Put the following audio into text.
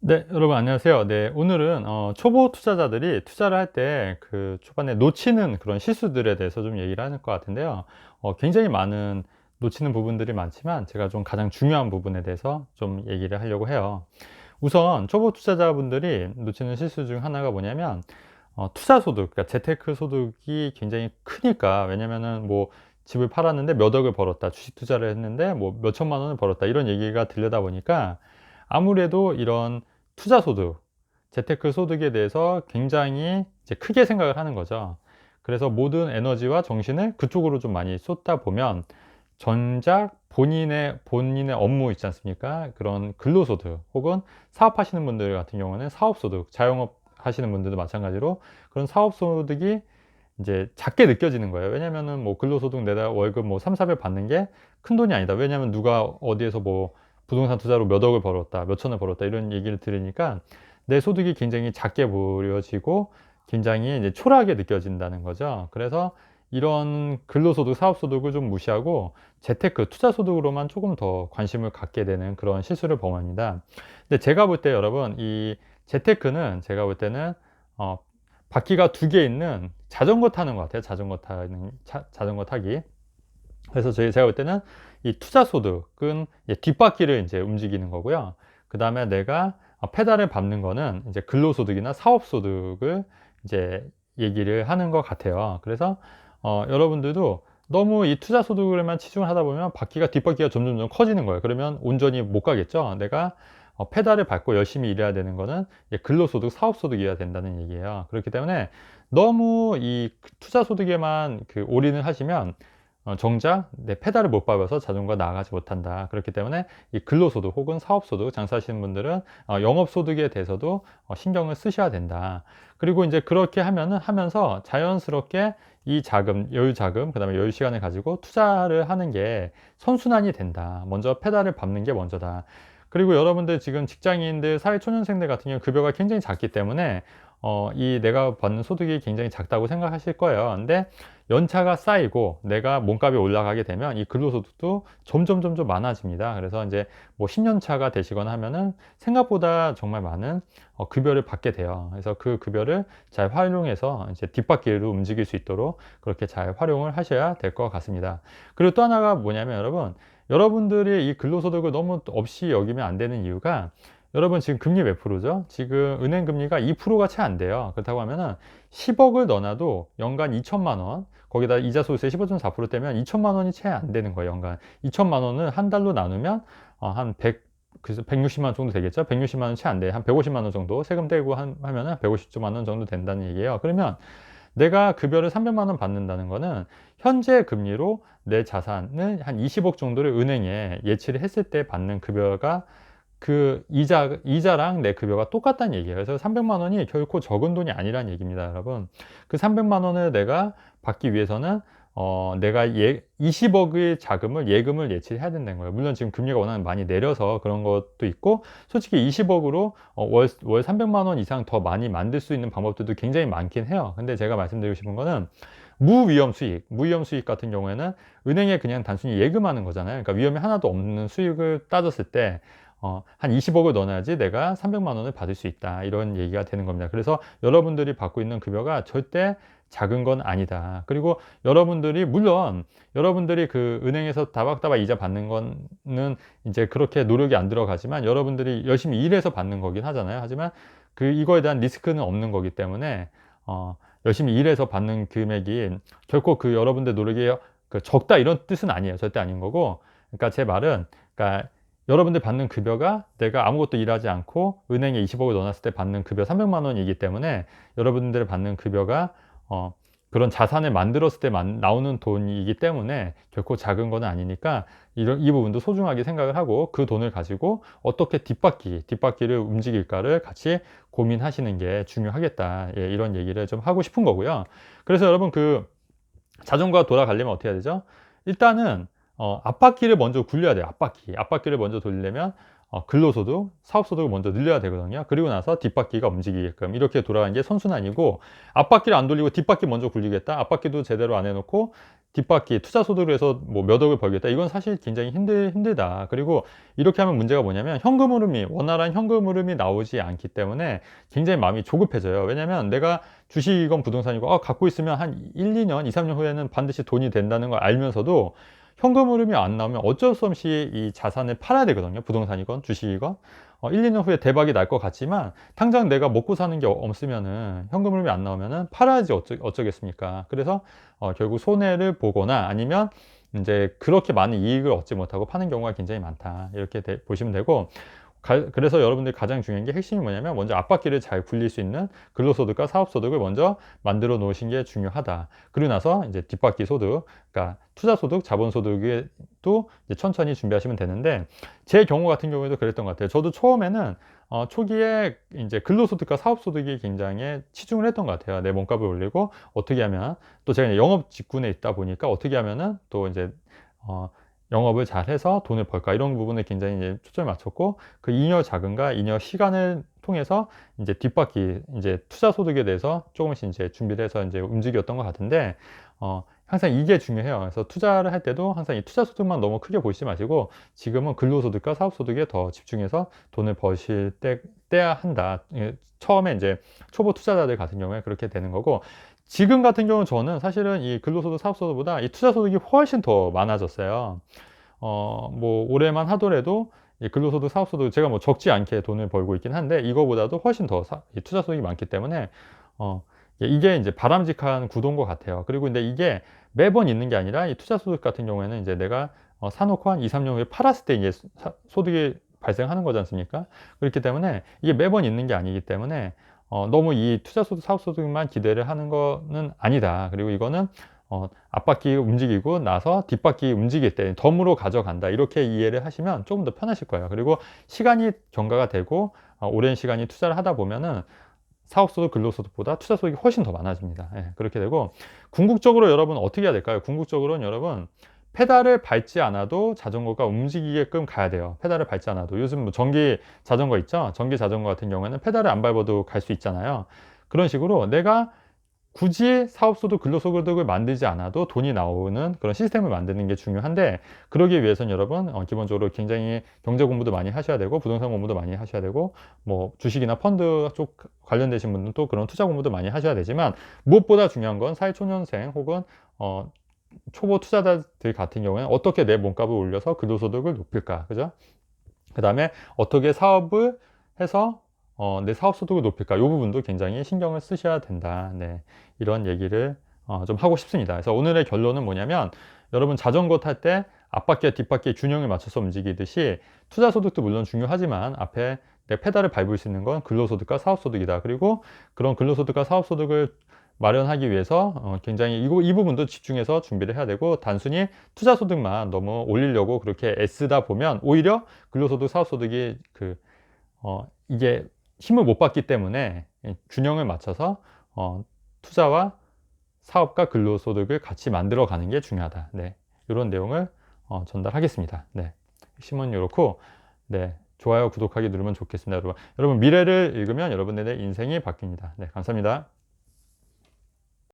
네, 여러분 안녕하세요. 네, 오늘은 초보 투자자들이 투자를 할 때 그 초반에 놓치는 그런 실수들에 대해서 좀 얘기를 하는 것 같은데요. 굉장히 많은 놓치는 부분들이 많지만 제가 좀 가장 중요한 부분에 대해서 좀 얘기를 하려고 해요. 우선 초보 투자자분들이 놓치는 실수 중 하나가 뭐냐면 투자 소득, 그러니까 재테크 소득이 굉장히 크니까. 왜냐면은 뭐 집을 팔았는데 몇 억을 벌었다, 주식 투자를 했는데 뭐 몇 천만 원을 벌었다, 이런 얘기가 들려다 보니까 아무래도 이런 투자 소득, 재테크 소득에 대해서 굉장히 이제 크게 생각을 하는 거죠. 그래서 모든 에너지와 정신을 그쪽으로 좀 많이 쏟다 보면 정작 본인의 업무 있지 않습니까? 그런 근로소득 혹은 사업하시는 분들 같은 경우는 사업소득, 자영업 하시는 분들도 마찬가지로 그런 사업소득이 이제 작게 느껴지는 거예요. 왜냐면은 뭐 근로소득 내다 월급 뭐 3-400 받는 게 큰돈이 아니다. 왜냐면 누가 어디에서 뭐 부동산 투자로 몇 억을 벌었다, 몇 천을 벌었다, 이런 얘기를 들으니까 내 소득이 굉장히 작게 보여지고 굉장히 이제 초라하게 느껴진다는 거죠. 그래서 이런 근로소득, 사업소득을 좀 무시하고 재테크, 투자소득으로만 조금 더 관심을 갖게 되는 그런 실수를 범합니다. 근데 제가 볼 때 여러분, 이 재테크는 제가 볼 때는 어 바퀴가 두 개 있는 자전거 타는 것 같아요. 자전거 타기. 그래서 제가 볼 때는 이 투자 소득은 이제 뒷바퀴를 이제 움직이는 거고요. 그다음에 내가 페달을 밟는 거는 이제 근로소득이나 사업소득을 이제 얘기를 하는 것 같아요. 그래서 여러분들도 너무 이 투자 소득에만 치중을 하다 보면 뒷바퀴가 점점점 커지는 거예요. 그러면 온전히 못 가겠죠. 내가 페달을 밟고 열심히 일해야 되는 거는 이제 근로소득, 사업소득이어야 된다는 얘기예요. 그렇기 때문에 너무 이 투자 소득에만 올인을 하시면 정작 내 페달을 못 밟아서 자전거가 나아가지 못한다. 그렇기 때문에 이 근로소득 혹은 사업소득, 장사하시는 분들은 영업소득에 대해서도 신경을 쓰셔야 된다. 그리고 이제 그렇게 하면서 자연스럽게 이 자금, 여유 자금, 그 다음에 여유 시간을 가지고 투자를 하는 게 선순환이 된다. 먼저 페달을 밟는 게 먼저다. 그리고 여러분들 지금 직장인들, 사회초년생들 같은 경우 급여가 굉장히 작기 때문에 이 내가 받는 소득이 굉장히 작다고 생각하실 거예요. 근데 연차가 쌓이고 내가 몸값이 올라가게 되면 이 근로소득도 점점 많아집니다. 그래서 이제 뭐 10년 차가 되시거나 하면은 생각보다 정말 많은 급여를 받게 돼요. 그래서 그 급여를 잘 활용해서 이제 뒷바퀴로 움직일 수 있도록 그렇게 잘 활용을 하셔야 될 것 같습니다. 그리고 또 하나가 뭐냐면 여러분들이 이 근로소득을 너무 없이 여기면 안 되는 이유가, 여러분 지금 금리 몇 프로죠? 지금 은행 금리가 2%가 채 안 돼요. 그렇다고 하면은 10억을 넣어놔도 연간 2천만 원, 거기다 이자 소득세 15.4% 떼면 2천만 원이 채 안 되는 거예요, 연간. 2천만 원은 한 달로 나누면 한 100, 그래서 160만 원 정도 되겠죠? 160만 원 채 안 돼. 한 150만 원 정도 세금 떼고 하면은 150만 원 정도 된다는 얘기예요. 그러면 내가 급여를 300만 원 받는다는 거는 현재 금리로 내 자산을 한 20억 정도를 은행에 예치를 했을 때 받는 급여가 그 이자랑 내 급여가 똑같다는 얘기예요. 그래서 300만 원이 결코 적은 돈이 아니라는 얘기입니다, 여러분. 그 300만 원을 내가 받기 위해서는 내가 20억의 자금을 예금을 예치해야 된다는 거예요. 물론 지금 금리가 워낙 많이 내려서 그런 것도 있고, 솔직히 20억으로 월 300만 원 이상 더 많이 만들 수 있는 방법들도 굉장히 많긴 해요. 근데 제가 말씀드리고 싶은 거는 무위험 수익 같은 경우에는 은행에 그냥 단순히 예금하는 거잖아요. 그러니까 위험이 하나도 없는 수익을 따졌을 때 한 20억을 넣어야지 내가 300만 원을 받을 수 있다, 이런 얘기가 되는 겁니다. 그래서 여러분들이 받고 있는 급여가 절대 작은 건 아니다. 그리고 물론 여러분들이 그 은행에서 다박다박 이자 받는 거는 이제 그렇게 노력이 안 들어가지만 여러분들이 열심히 일해서 받는 거긴 하잖아요. 하지만 이거에 대한 리스크는 없는 거기 때문에 열심히 일해서 받는 금액이 결코 여러분들 노력이 적다, 이런 뜻은 아니에요. 절대 아닌 거고. 그러니까 제 말은, 그러니까 여러분들 받는 급여가 내가 아무것도 일하지 않고 은행에 20억을 넣어놨을 때 받는 급여 300만 원이기 때문에, 여러분들 받는 급여가 그런 자산을 만들었을 때 나오는 돈이기 때문에 결코 작은 건 아니니까 이 부분도 소중하게 생각을 하고 그 돈을 가지고 어떻게 뒷바퀴를 움직일까를 같이 고민하시는 게 중요하겠다. 예, 이런 얘기를 좀 하고 싶은 거고요. 그래서 여러분 자전거가 돌아가려면 어떻게 해야 되죠? 일단은 앞바퀴를 먼저 굴려야 돼요. 앞바퀴를 먼저 돌리려면 근로소득, 사업소득을 먼저 늘려야 되거든요. 그리고 나서 뒷바퀴가 움직이게끔 이렇게 돌아가는 게 선순환이고, 앞바퀴를 안 돌리고 뒷바퀴 먼저 굴리겠다? 앞바퀴도 제대로 안 해놓고 뒷바퀴 투자 소득을 해서 뭐 몇 억을 벌겠다. 이건 사실 굉장히 힘들다. 그리고 이렇게 하면 문제가 뭐냐면 현금 흐름이, 원활한 현금 흐름이 나오지 않기 때문에 굉장히 마음이 조급해져요. 왜냐면 내가 주식이건 부동산이고 갖고 있으면 한 1, 2년, 2, 3년 후에는 반드시 돈이 된다는 걸 알면서도 현금 흐름이 안 나오면 어쩔 수 없이 이 자산을 팔아야 되거든요. 부동산이건 주식이건. 1, 2년 후에 대박이 날 것 같지만 당장 내가 먹고 사는 게 없으면은, 현금 흐름이 안 나오면은 팔아야지 어쩌겠습니까? 그래서 결국 손해를 보거나 아니면 이제 그렇게 많은 이익을 얻지 못하고 파는 경우가 굉장히 많다. 이렇게 보시면 되고, 그래서 여러분들이 가장 중요한 게, 핵심이 뭐냐면 먼저 앞바퀴를 잘 굴릴 수 있는 근로소득과 사업소득을 먼저 만들어 놓으신 게 중요하다. 그리고 나서 이제 뒷바퀴 소득, 그러니까 투자소득, 자본소득에 또 이제 천천히 준비하시면 되는데, 제 경우 같은 경우에도 그랬던 것 같아요. 저도 처음에는 초기에 이제 근로소득과 사업소득이 굉장히 치중을 했던 것 같아요. 내 몸값을 올리고 어떻게 하면, 또 제가 영업 직군에 있다 보니까 어떻게 하면은 또 이제 영업을 잘 해서 돈을 벌까, 이런 부분에 굉장히 이제 초점을 맞췄고, 그 잉여 자금과 잉여 시간을 통해서 이제 뒷바퀴, 이제 투자 소득에 대해서 조금씩 이제 준비를 해서 이제 움직였던 것 같은데, 항상 이게 중요해요. 그래서 투자를 할 때도 항상 이 투자 소득만 너무 크게 보시지 마시고, 지금은 근로소득과 사업소득에 더 집중해서 돈을 버실 때야 한다. 처음에 이제 초보 투자자들 같은 경우에 그렇게 되는 거고, 지금 같은 경우는 저는 사실은 이 근로소득, 사업소득보다 이 투자소득이 훨씬 더 많아졌어요. 뭐 올해만 하더라도 이 근로소득, 사업소득, 제가 뭐 적지 않게 돈을 벌고 있긴 한데 이거보다도 훨씬 더 이 투자소득이 많기 때문에 이게 이제 바람직한 구도인 것 같아요. 그리고 근데 이게 매번 있는 게 아니라, 이 투자소득 같은 경우에는 이제 내가 사놓고 한 2, 3년 후에 팔았을 때 이제 소득이 발생하는 거지 않습니까? 그렇기 때문에 이게 매번 있는 게 아니기 때문에 너무 이 투자소득, 사업소득만 기대를 하는 거는 아니다. 그리고 이거는 앞바퀴 움직이고 나서 뒷바퀴 움직일 때 덤으로 가져간다. 이렇게 이해를 하시면 조금 더 편하실 거예요. 그리고 시간이 경과가 되고 오랜 시간이 투자를 하다 보면은 사업소득, 근로소득보다 투자소득이 훨씬 더 많아집니다. 예, 그렇게 되고, 궁극적으로 여러분 어떻게 해야 될까요? 궁극적으로는 여러분, 페달을 밟지 않아도 자전거가 움직이게끔 가야 돼요. 페달을 밟지 않아도. 요즘 뭐 전기 자전거 있죠? 전기 자전거 같은 경우에는 페달을 안 밟아도 갈 수 있잖아요. 그런 식으로 내가 굳이 사업소득, 근로소득을 만들지 않아도 돈이 나오는 그런 시스템을 만드는 게 중요한데, 그러기 위해서는 여러분 기본적으로 굉장히 경제 공부도 많이 하셔야 되고, 부동산 공부도 많이 하셔야 되고, 뭐 주식이나 펀드 쪽 관련되신 분들은 또 그런 투자 공부도 많이 하셔야 되지만, 무엇보다 중요한 건 사회초년생 혹은 초보 투자자들 같은 경우에는 어떻게 내 몸값을 올려서 근로소득을 높일까, 그죠? 그 다음에 어떻게 사업을 해서 내 사업 소득을 높일까, 이 부분도 굉장히 신경을 쓰셔야 된다. 네, 이런 얘기를 좀 하고 싶습니다. 그래서 오늘의 결론은 뭐냐면, 여러분 자전거 탈 때 앞바퀴와 뒷바퀴의 균형을 맞춰서 움직이듯이 투자 소득도 물론 중요하지만 앞에 내 페달을 밟을 수 있는 건 근로소득과 사업소득이다. 그리고 그런 근로소득과 사업소득을 마련하기 위해서 굉장히 이 부분도 집중해서 준비를 해야 되고, 단순히 투자소득만 너무 올리려고 그렇게 애쓰다 보면 오히려 근로소득, 사업소득이 이게 힘을 못 받기 때문에 균형을 맞춰서 투자와 사업과 근로소득을 같이 만들어 가는 게 중요하다. 네, 이런 내용을 전달하겠습니다. 네, 핵심은 이렇고, 네, 좋아요, 구독하기 누르면 좋겠습니다. 여러분 미래를 읽으면 여러분들의 인생이 바뀝니다. 네, 감사합니다.